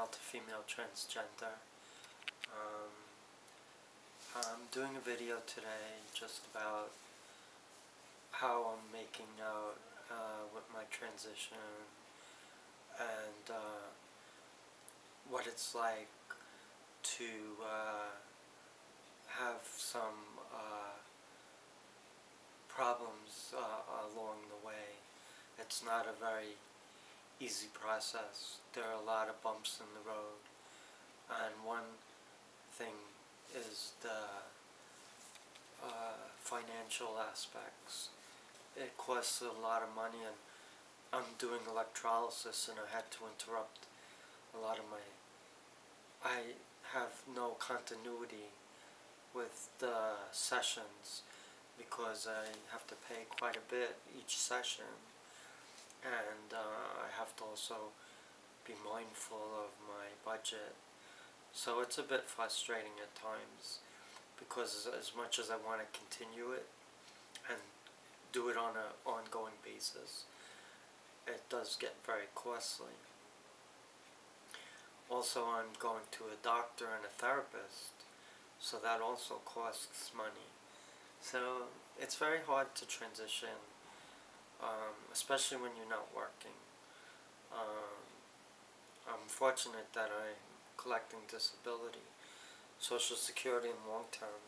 male to female transgender. Um, I'm doing a video today just about how I'm making out with my transition and what it's like to have some problems along the way. It's not a very easy process. There are a lot of bumps in the road, and one thing is the financial aspects. It costs a lot of money, and I'm doing electrolysis, and I had to interrupt a lot of I have no continuity with the sessions because I have to pay quite a bit each session, and I have to also be mindful of my budget. So it's a bit frustrating at times because as much as I want to continue it and do it on an ongoing basis, it does get very costly. Also, I'm going to a doctor and a therapist, so that also costs money. So it's very hard to transition, especially when you're not working. I'm fortunate that I'm collecting disability, Social Security in long term.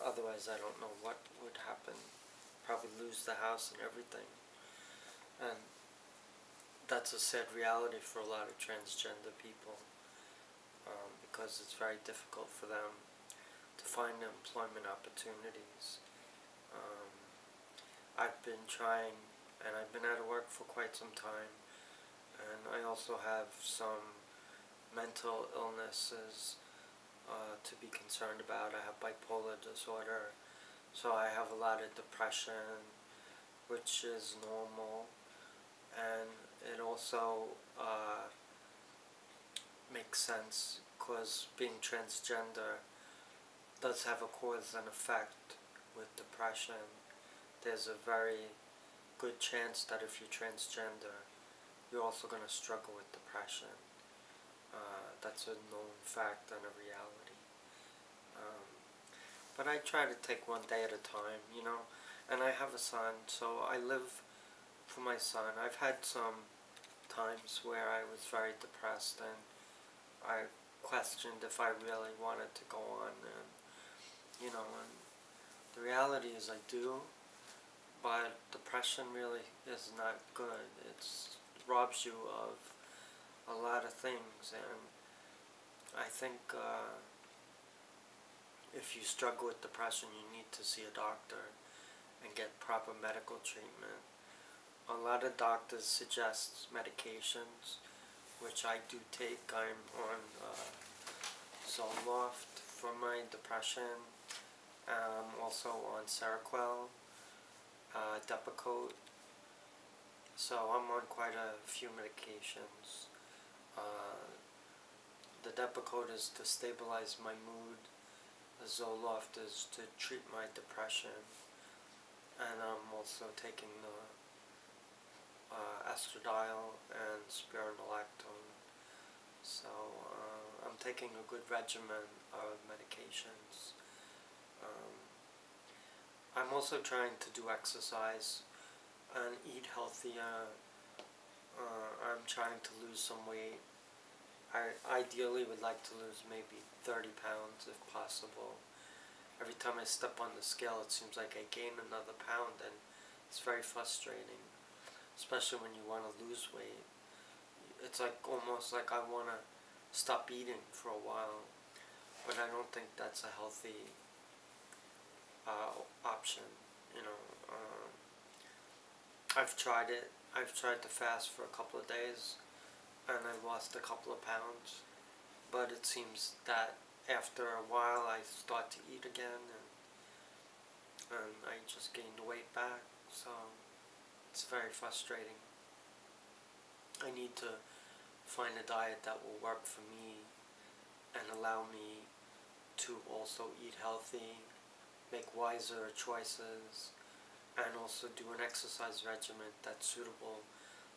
Otherwise, I don't know what would happen. Probably lose the house and everything. And that's a sad reality for a lot of transgender people, because it's very difficult for them to find employment opportunities. I've been trying, and I've been out of work for quite some time, and I also have some mental illnesses to be concerned about. I have bipolar disorder, so I have a lot of depression, which is normal, and it also makes sense because being transgender does have a cause and effect with depression. There's a very good chance that if you're transgender, you're also going to struggle with depression. That's a known fact and a reality. But I try to take one day at a time, you know, and I have a son, so I live for my son. I've had some times where I was very depressed and I questioned if I really wanted to go on, and you know, and the reality is I do, but depression really is not good. It robs you of a lot of things, and I think if you struggle with depression, you need to see a doctor and get proper medical treatment. A lot of doctors suggest medications, which I do take. I'm on Zoloft for my depression. I'm also on Seroquel, Depakote. So I'm on quite a few medications. The Depakote is to stabilize my mood. The Zoloft is to treat my depression. And I'm also taking the estradiol and spironolactone. So I'm taking a good regimen of medications. I'm also trying to do exercise and eat healthier. I'm trying to lose some weight. I ideally would like to lose maybe 30 pounds if possible. Every time I step on the scale, it seems like I gain another pound, and it's very frustrating, especially when you want to lose weight. It's like almost like I want to stop eating for a while, but I don't think that's a healthy option, you know. I've tried it. I've tried to fast for a couple of days, and I lost a couple of pounds, but it seems that after a while I start to eat again, and I just gained the weight back, so it's very frustrating. I need to find a diet that will work for me and allow me to also eat healthy, make wiser choices, and also do an exercise regimen that's suitable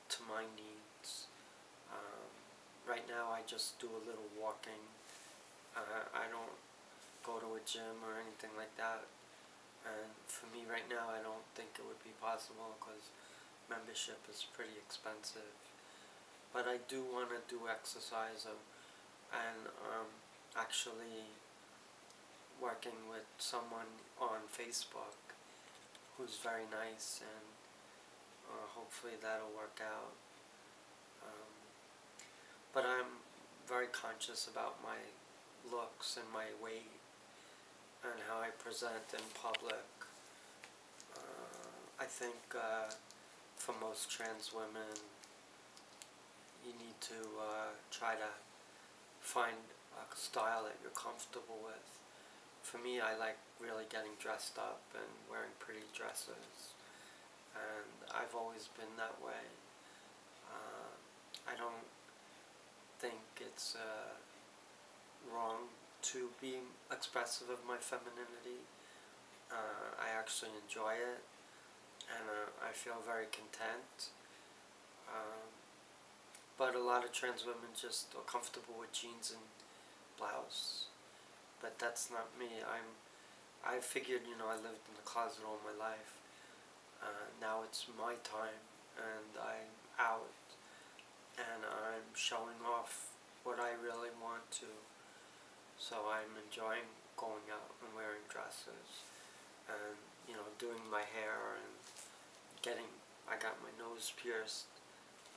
to my needs. Right now I just do a little walking. I don't go to a gym or anything like that. And for me right now, I don't think it would be possible because membership is pretty expensive. But I do want to do exercise, and actually working with someone on Facebook who's very nice, and hopefully that'll work out. Um, but I'm very conscious about my looks and my weight and how I present in public. I think for most trans women, you need to try to find a style that you're comfortable with. For me, I like really getting dressed up and wearing pretty dresses, and I've always been that way. I don't think it's wrong to be expressive of my femininity. I actually enjoy it, and I feel very content. But a lot of trans women just are comfortable with jeans and blouse. But that's not me. I figured, I lived in the closet all my life. Now it's my time, and I'm out, and I'm showing off what I really want to. So I'm enjoying going out and wearing dresses, and doing my hair, and I got my nose pierced,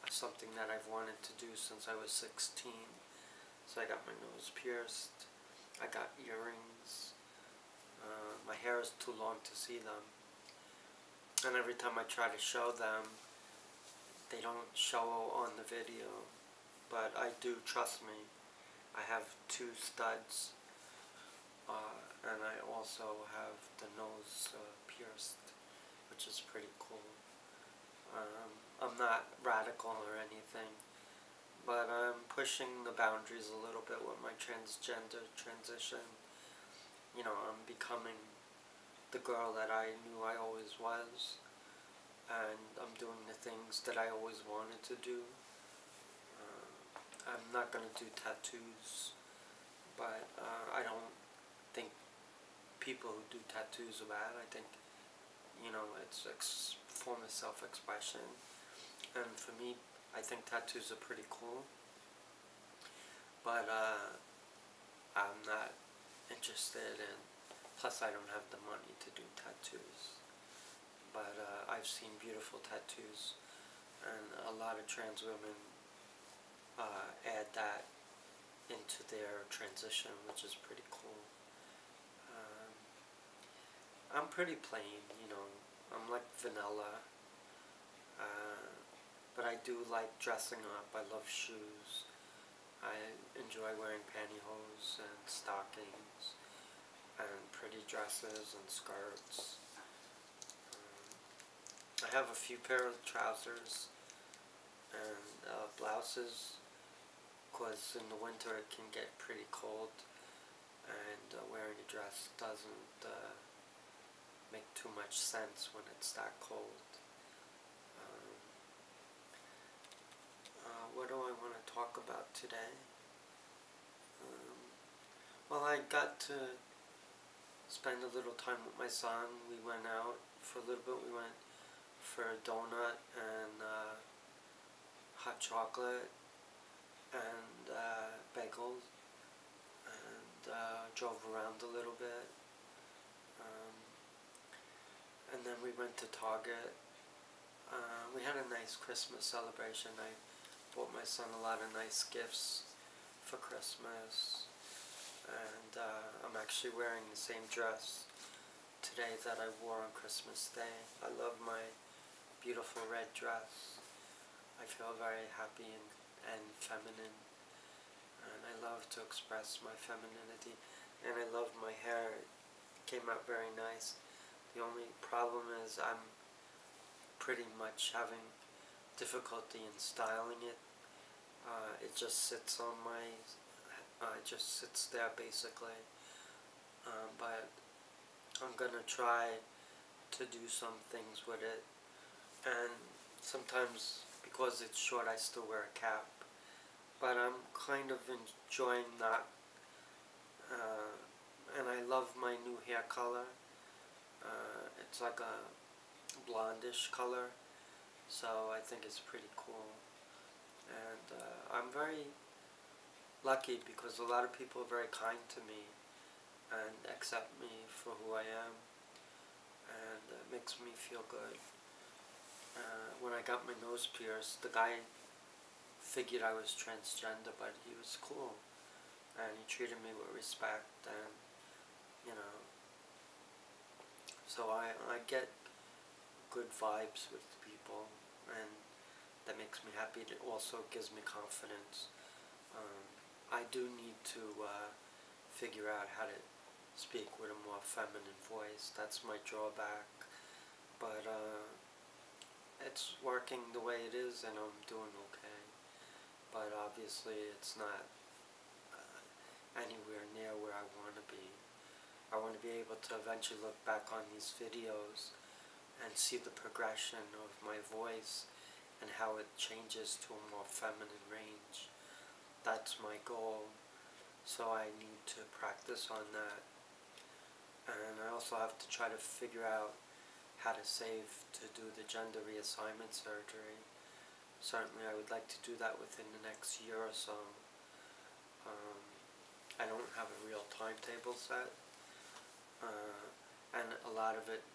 something that I've wanted to do since I was 16. So I got my nose pierced, I got earrings, my hair is too long to see them, and every time I try to show them, they don't show on the video, but I do, trust me. I have 2 studs, and I also have the nose pierced, which is pretty cool. I'm not radical or anything, but I'm pushing the boundaries a little bit with my transgender transition. I'm becoming the girl that I knew I always was, and I'm doing the things that I always wanted to do. I'm not going to do tattoos, but I don't think people who do tattoos are bad. I think, it's a form of self-expression, and for me, I think tattoos are pretty cool, but I'm not interested in, plus I don't have the money to do tattoos, but I've seen beautiful tattoos, and a lot of trans women add that into their transition, which is pretty cool. I'm pretty plain, I'm like vanilla, but I do like dressing up. I love shoes. I enjoy wearing pantyhose and stockings and pretty dresses and skirts. I have a few pair of trousers and blouses, because in the winter it can get pretty cold, and wearing a dress doesn't make too much sense when it's that cold. What do I want to talk about today? Well, I got to spend a little time with my son. We went out for a little bit. We went for a donut and hot chocolate and bagels, and drove around a little bit. And then we went to Target. We had a nice Christmas celebration. I bought my son a lot of nice gifts for Christmas, and I'm actually wearing the same dress today that I wore on Christmas Day. I love my beautiful red dress. I feel very happy and feminine, and I love to express my femininity, and I love my hair. It came out very nice. The only problem is I'm pretty much having difficulty in styling it. It just sits on it just sits there basically. But I'm gonna try to do some things with it, and sometimes because it's short I still wear a cap, but I'm kind of enjoying that, and I love my new hair color. It's like a blondish color, so I think it's pretty cool. And I'm very lucky because a lot of people are very kind to me and accept me for who I am, and it makes me feel good. When I got my nose pierced, the guy figured I was transgender, but he was cool, and he treated me with respect, and you know, so I get good vibes with people, and that makes me happy. It also gives me confidence. I do need to figure out how to speak with a more feminine voice. That's my drawback, but it's working the way it is, and I'm doing okay. But obviously it's not anywhere near where I want to be. I want to be able to eventually look back on these videos and see the progression of my voice and how it changes to a more feminine range. That's my goal, so I need to practice on that. And I also have to try to figure out how to save to do the gender reassignment surgery. Certainly I would like to do that within the next year or so. I don't have a real timetable set, and a lot of it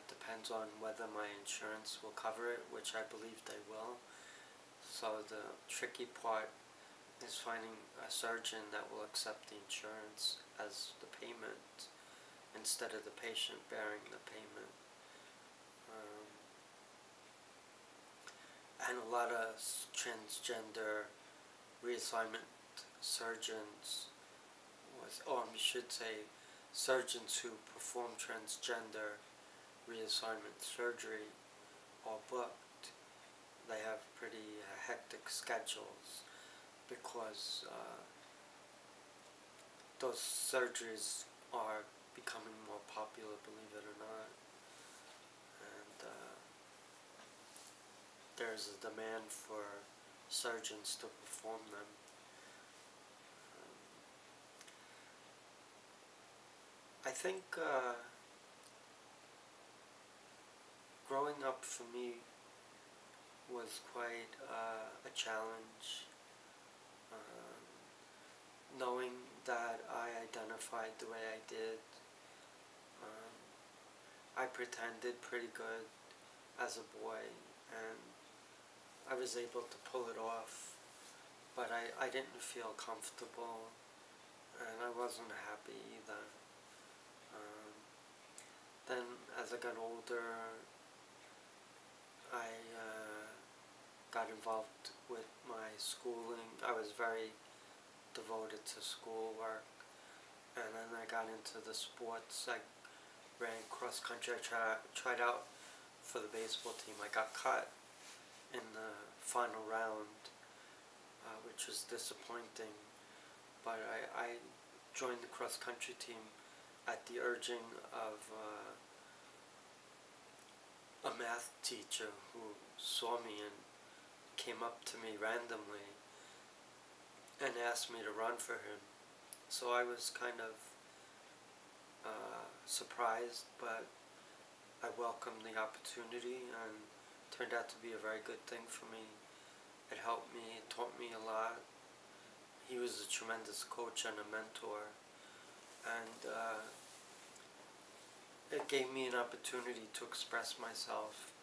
depends on whether my insurance will cover it, which I believe they will. So the tricky part is finding a surgeon that will accept the insurance as the payment instead of the patient bearing the payment. And a lot of transgender reassignment surgeons, or I should say surgeons who perform transgender reassignment surgery are booked. They have pretty hectic schedules because those surgeries are becoming more popular, believe it or not. And there's a demand for surgeons to perform them. I think growing up for me was quite a challenge, knowing that I identified the way I did. I pretended pretty good as a boy, and I was able to pull it off, but I didn't feel comfortable, and I wasn't happy either. Then as I got older, I got involved with my schooling. I was very devoted to schoolwork, and then I got into the sports. I ran cross country. I tried out for the baseball team. I got cut in the final round, which was disappointing, but I joined the cross country team at the urging of a math teacher who saw me and came up to me randomly and asked me to run for him. So I was kind of surprised, but I welcomed the opportunity, and it turned out to be a very good thing for me. It helped me, it taught me a lot. He was a tremendous coach and a mentor, and it gave me an opportunity to express myself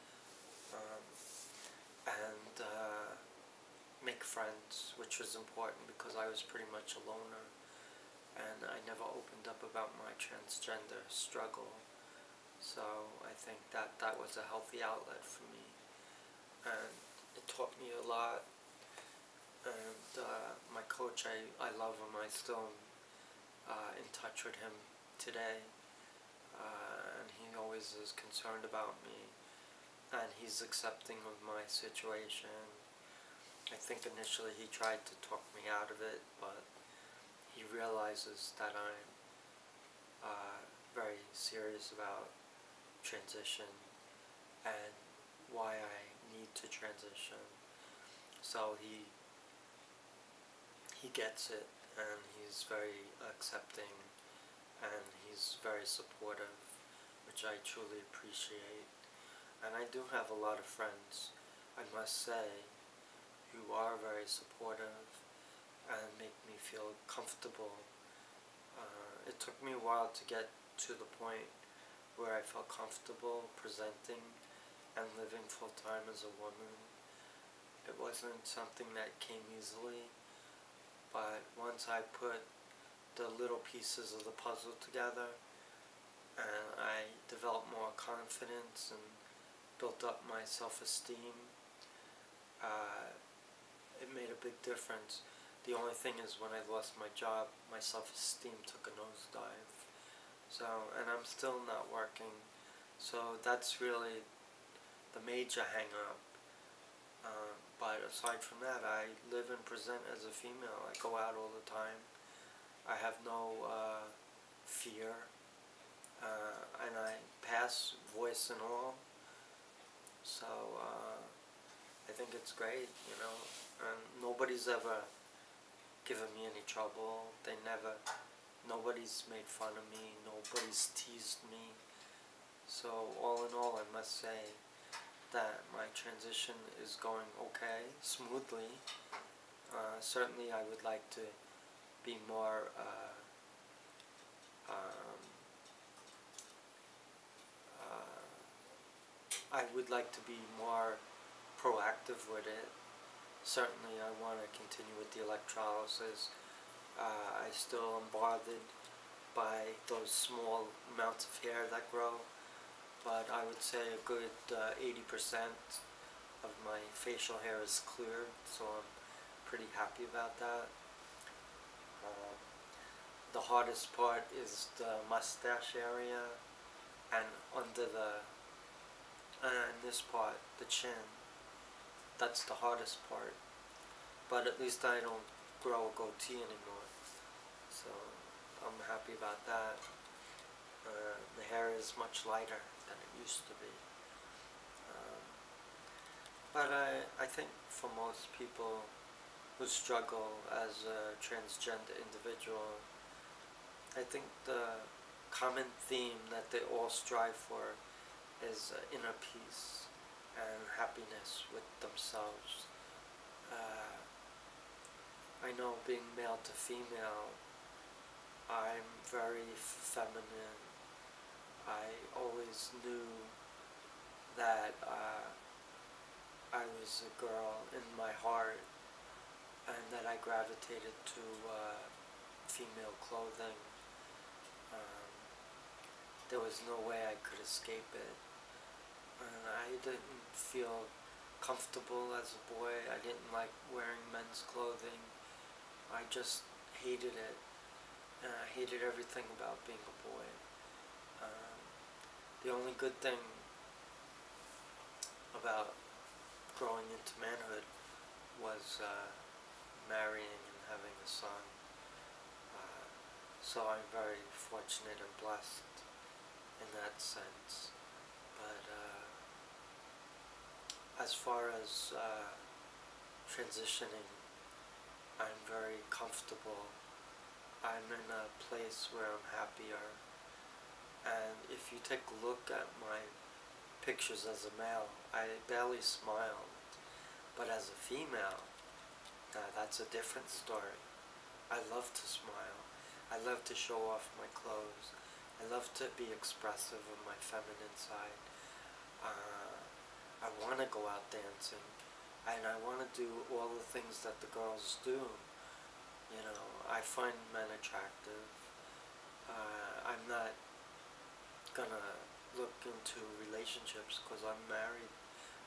and make friends, which was important because I was pretty much a loner, and I never opened up about my transgender struggle. So I think that that was a healthy outlet for me, and it taught me a lot. And my coach, I love him. I still in touch with him today, and he always is concerned about me, and he's accepting of my situation. I think initially he tried to talk me out of it, but he realizes that I'm very serious about transition and why I need to transition. So he gets it, and he's very accepting, and he's very supportive, which I truly appreciate. And I do have a lot of friends, I must say, who are very supportive and make me feel comfortable. It took me a while to get to the point where I felt comfortable presenting and living full-time as a woman. It wasn't something that came easily, but once I put the little pieces of the puzzle together and I developed more confidence and built up my self-esteem, it made a big difference. The only thing is when I lost my job, my self-esteem took a nosedive. So, and I'm still not working. So that's really the major hang-up. But aside from that, I live and present as a female. I go out all the time. I have no fear. And I pass voice and all. So I think it's great, you know. And nobody's ever given me any trouble. Nobody's made fun of me. Nobody's teased me. So all in all, I must say that my transition is going okay, smoothly. Certainly I would like to be more I would like to be more proactive with it. Certainly I want to continue with the electrolysis. I still am bothered by those small amounts of hair that grow, but I would say a good 80% of my facial hair is cleared, so I'm pretty happy about that. The hardest part is the mustache area and under and this part, the chin. That's the hardest part. But at least I don't grow a goatee anymore. So I'm happy about that. The hair is much lighter than it used to be. But I think for most people who struggle as a transgender individual, I think the common theme that they all strive for is inner peace and happiness with themselves. I know being male to female, I'm very feminine. I always knew that I was a girl in my heart and that I gravitated to female clothing. There was no way I could escape it. And I didn't feel comfortable as a boy. I didn't like wearing men's clothing. I just hated it. And I hated everything about being a boy. The only good thing about growing into manhood was marrying and having a son. So I'm very fortunate and blessed in that sense. But as far as transitioning, I'm very comfortable. I'm in a place where I'm happier. And if you take a look at my pictures as a male, I barely smiled. But as a female, that's a different story. I love to smile. I love to show off my clothes. I love to be expressive of my feminine side. I want to go out dancing. And I want to do all the things that the girls do. You know, I find men attractive. I'm not gonna look into relationships because I'm married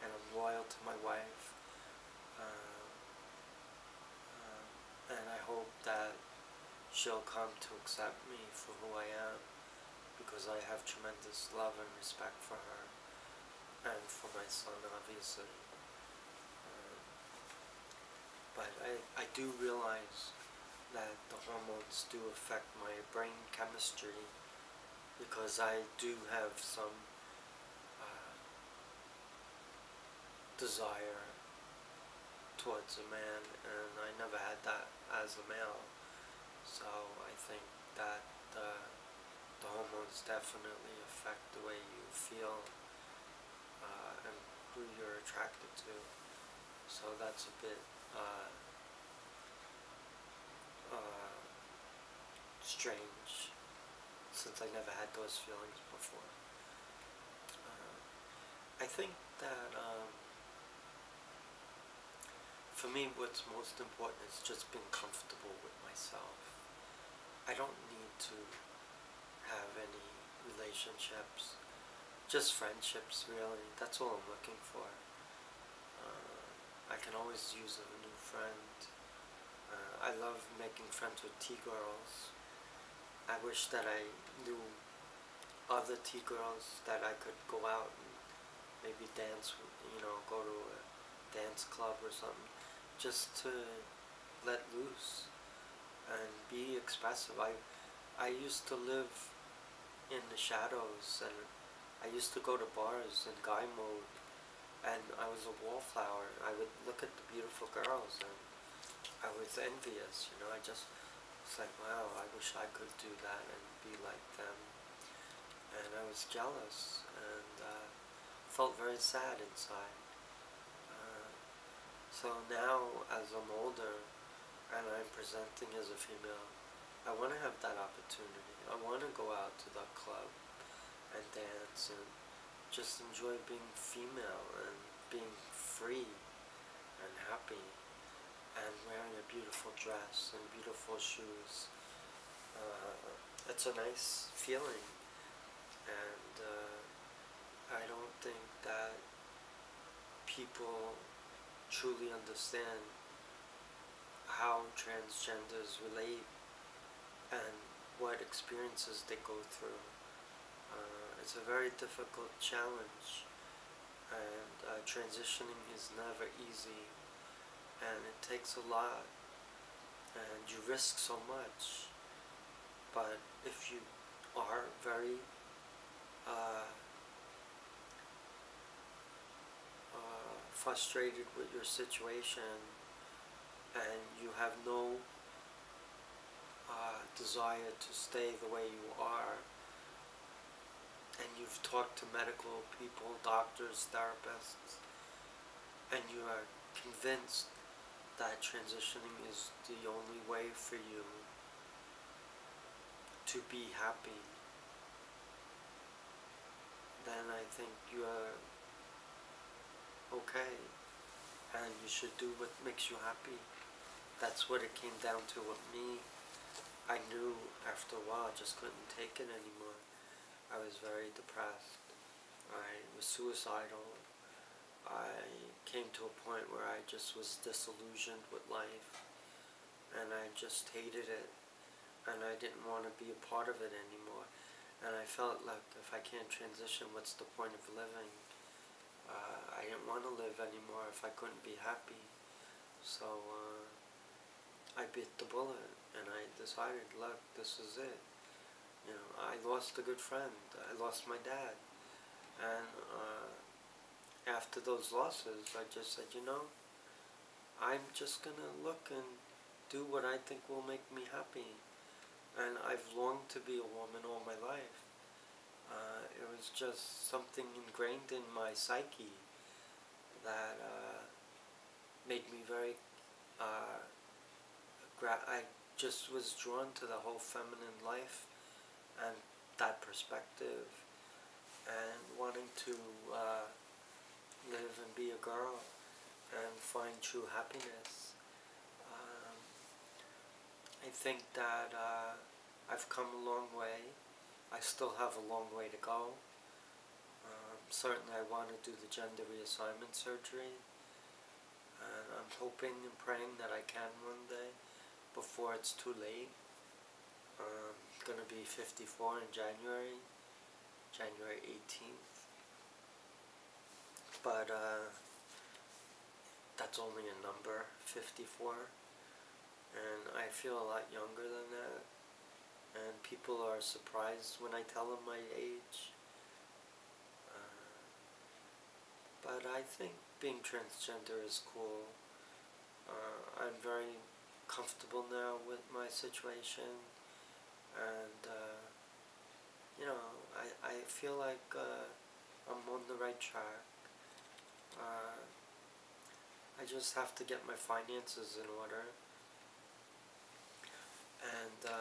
and I'm loyal to my wife. And I hope that she'll come to accept me for who I am, because I have tremendous love and respect for her and for my son, obviously. But I do realize that the hormones do affect my brain chemistry, because I do have some desire towards a man, and I never had that as as a male. So I think that the hormones definitely affect the way you feel and who you're attracted to. So that's a bit uh, strange, since I never had those feelings before. I think that for me what's most important is just being comfortable with myself. I don't need to have any relationships, just friendships really. That's all I'm looking for. I can always use a new friend. I love making friends with T-girls. I wish that I knew other T-girls that I could go out and maybe dance, go to a dance club or something, just to let loose and be expressive. I used to live in the shadows, and I used to go to bars in guy mode, and I was a wallflower. I would look at the beautiful girls and I was envious, I just was like, wow, I wish I could do that and be like them. And I was jealous and felt very sad inside. So now, as I'm older and I'm presenting as a female, I want to have that opportunity. I want to go out to the club and dance and just enjoy being female and being free and happy and wearing a beautiful dress and beautiful shoes. It's a nice feeling, and I don't think that people truly understand how transgenders relate and what experiences they go through. It's a very difficult challenge, and transitioning is never easy, and it takes a lot, and you risk so much. But if you are very frustrated with your situation and you have no desire to stay the way you are, and you've talked to medical people, doctors, therapists, and you are convinced that transitioning is the only way for you to be happy, then I think you are okay, and you should do what makes you happy. That's what it came down to with me. I knew after a while I just couldn't take it anymore. I was very depressed. I was suicidal. I came to a point where I just was disillusioned with life, and I just hated it, and I didn't want to be a part of it anymore. And I felt like if I can't transition, what's the point of living? I didn't want to live anymore if I couldn't be happy. So I bit the bullet, and I decided, look, this is it. I lost a good friend. I lost my dad. And after those losses, I just said, I'm just going to look and do what I think will make me happy. And I've longed to be a woman all my life. It was just something ingrained in my psyche that made me very, I just was drawn to the whole feminine life and that perspective, and wanting to live and be a girl and find true happiness. I think that I've come a long way. I still have a long way to go. Certainly I want to do the gender reassignment surgery, and I'm hoping and praying that I can one day before it's too late. I'm going to be 54 in January 18th. But that's only a number, 54. And I feel a lot younger than that. And people are surprised when I tell them my age. But I think being transgender is cool. I'm very comfortable now with my situation, and you know, I feel like I'm on the right track. Uh, I just have to get my finances in order and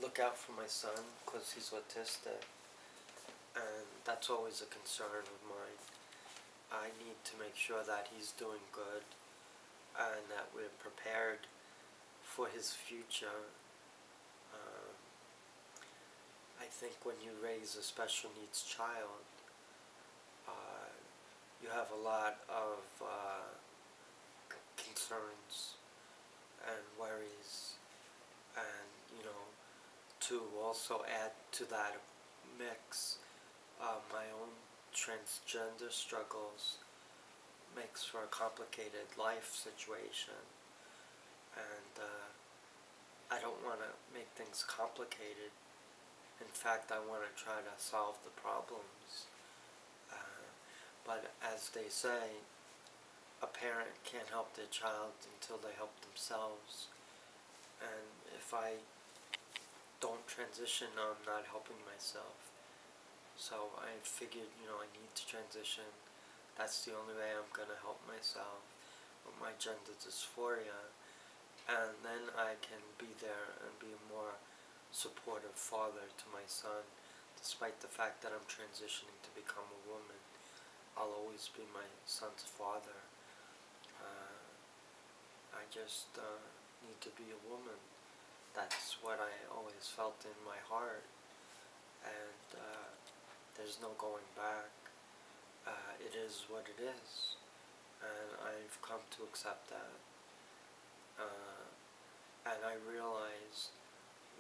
look out for my son because he's autistic, and that's always a concern of mine. I need to make sure that he's doing good and that we're prepared for his future. Um, I think when you raise a special needs child, uh, you have a lot of concerns and worries, and to also add to that mix my own transgender struggles makes for a complicated life situation, and I don't want to make things complicated. In fact, I want to try to solve the problems. But as they say, a parent can't help their child until they help themselves. And if I don't transition, I'm not helping myself. So I figured, I need to transition. That's the only way I'm going to help myself with my gender dysphoria. And then I can be there and be a more supportive father to my son, despite the fact that I'm transitioning to become a woman. I'll always be my son's father. I just need to be a woman. That's what I always felt in my heart, and there's no going back. It is what it is, and I've come to accept that. And I realize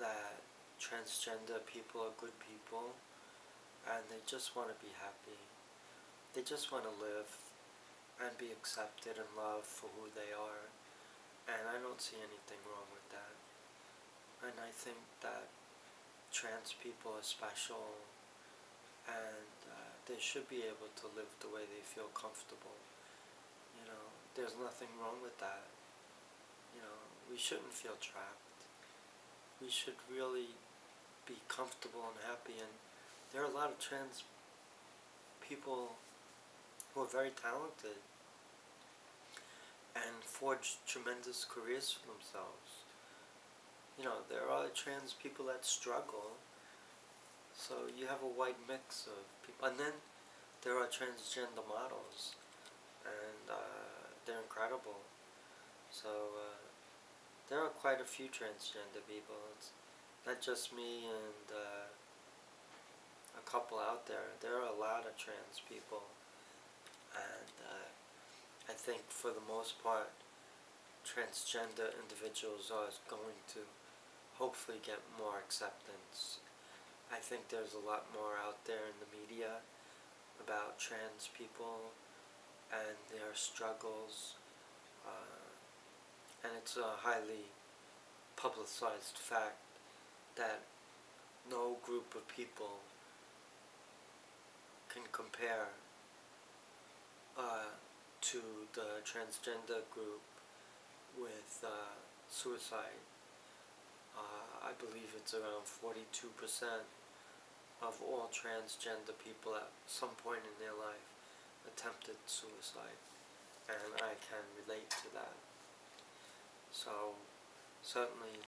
that transgender people are good people, and they just want to be happy. They just want to live and be accepted and loved for who they are, and I don't see anything wrong with that. And I think that trans people are special, and they should be able to live the way they feel comfortable. There's nothing wrong with that. We shouldn't feel trapped. We should really be comfortable and happy, and there are a lot of trans people who are very talented and forge tremendous careers for themselves. There are trans people that struggle, so you have a wide mix of people. And then there are transgender models, and they're incredible. So there are quite a few transgender people. It's not just me and a couple out there. There are a lot of trans people, and I think for the most part, transgender individuals are going to hopefully get more acceptance. I think there's a lot more out there in the media about trans people and their struggles, and it's a highly publicized fact that no group of people can compare to the transgender group with suicide. I believe it's around 42% of all transgender people at some point in their life attempted suicide, and I can relate to that. So certainly